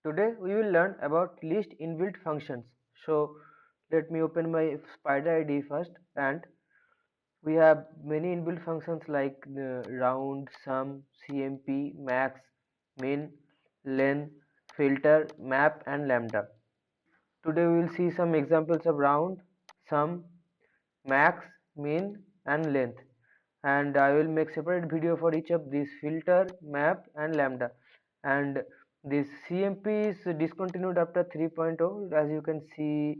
Today we will learn about list inbuilt functions. So let me open my spider IDE first, and we have many inbuilt functions like round, sum, CMP, max, min, len, filter, map and lambda. Today we will see some examples of round, sum, max, min and length, and I will make separate video for each of these: filter, map and lambda. And this CMP is discontinued after 3.0. As you can see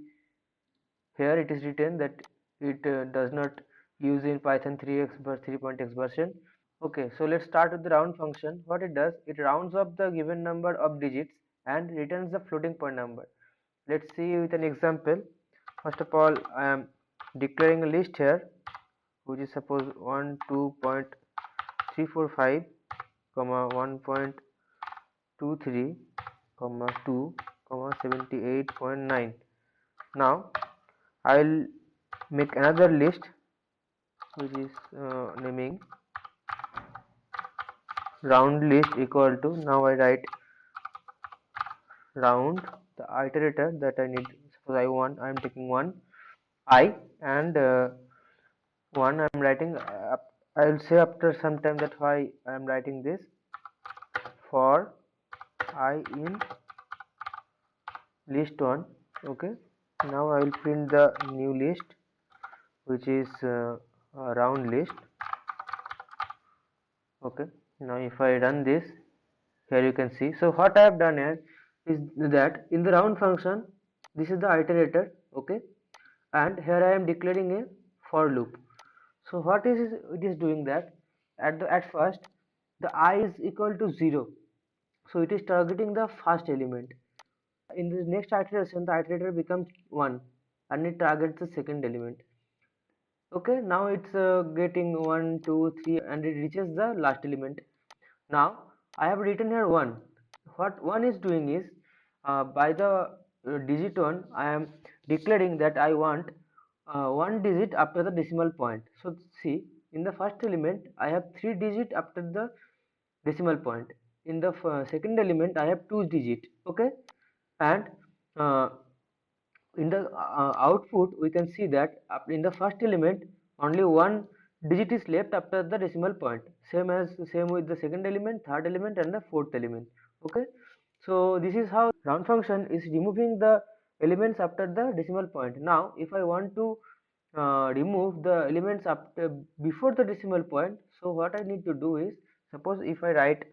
here, it is written that it does not use in Python 3x but 3.x version. Okay, so let's start with the round function. What it does, it rounds up the given number of digits and returns the floating point number. Let's see with an example. First of all, I am declaring a list here, which is suppose 1 2.345 comma 1.23 comma 2 comma 78.9. Now I will make another list which is naming round list equal to, now I write round the iterator that I need. Suppose I am taking one I, and one I am writing I will say after some time that why I am writing this. For I in list 1. Okay, now I will print the new list which is a round list. Okay, now if I run this, here you can see. So what I have done here is that in the round function, this is the iterator. Okay, and here I am declaring a for loop. So what is it is doing that at first the I is equal to 0, so it is targeting the first element. In the next iteration, the iterator becomes 1 and it targets the second element. Okay, now it's getting 1 2 3 and it reaches the last element. Now I have written here 1. What 1 is doing is, by the digit 1 I am declaring that I want one digit after the decimal point. So see, in the first element I have 3 digit after the decimal point. In the second element I have 2 digit. Okay, and uh, in the output we can see that in the first element only one digit is left after the decimal point, same with the second element, third element and the fourth element. Okay, so this is how round function is removing the elements after the decimal point. Now if I want to remove the elements after before the decimal point, so what I need to do is, suppose if I write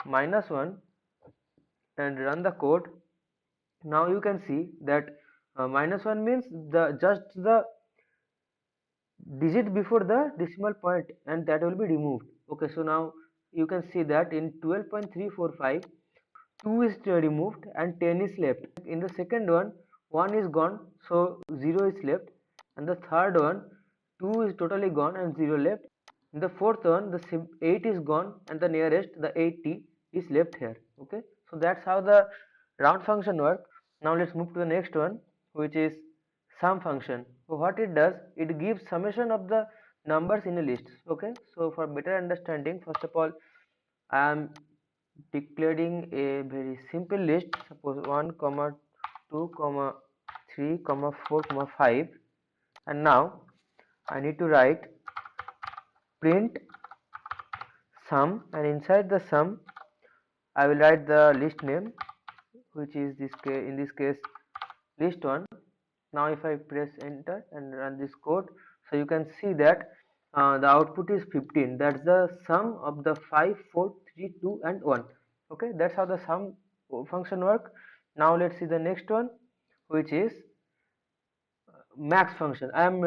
-1 and run the code. Now you can see that -1 means the just the digit before the decimal point, and that will be removed. Okay, so now you can see that in 12.345 2 is removed and 10 is left. In the second one 1 is gone, so 0 is left, and the third one 2 is totally gone and 0 left. In the fourth one the 8 is gone and the nearest the 80 is left here. Okay, so that's how the round function works. Now let's move to the next one, which is sum function. So what it does, it gives summation of the numbers in a list. Okay, so for better understanding, first of all I am declaring a very simple list. Suppose 1 comma 2 comma 3 comma 4 comma 5, and now I need to write print sum, and inside the sum I will write the list name, which is this case, in this case list 1. Now if I press enter and run this code, so you can see that the output is 15. That's the sum of the 5 4 3 2 and 1. Okay, that's how the sum function work. Now let's see the next one, which is max function. I am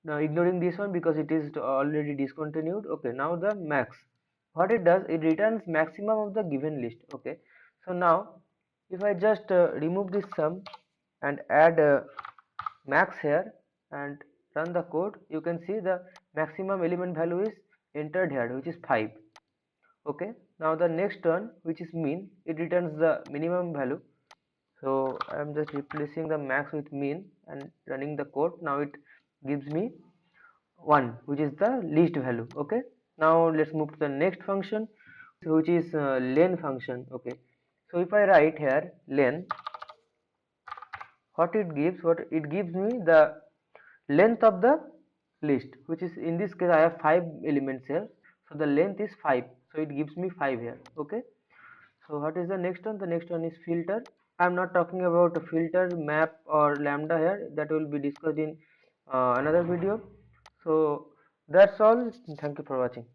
now ignoring this one because it is already discontinued. Okay, now the max, what it does, it returns maximum of the given list. Okay, so now if I just remove this sum and add max here and run the code, you can see the maximum element value is entered here, which is 5. Okay, now the next one, which is min, it returns the minimum value. So I am just replacing the max with min and running the code. Now it gives me 1, which is the least value. Okay, now let's move to the next function, which is len function. Okay, So if I write here length, what it gives me the length of the list, which is in this case I have 5 elements here, so the length is 5, so it gives me 5 here. Okay, so what is the next one? The next one is filter. I'm not talking about a filter, map or lambda here, that will be discussed in another video. So that's all. Thank you for watching.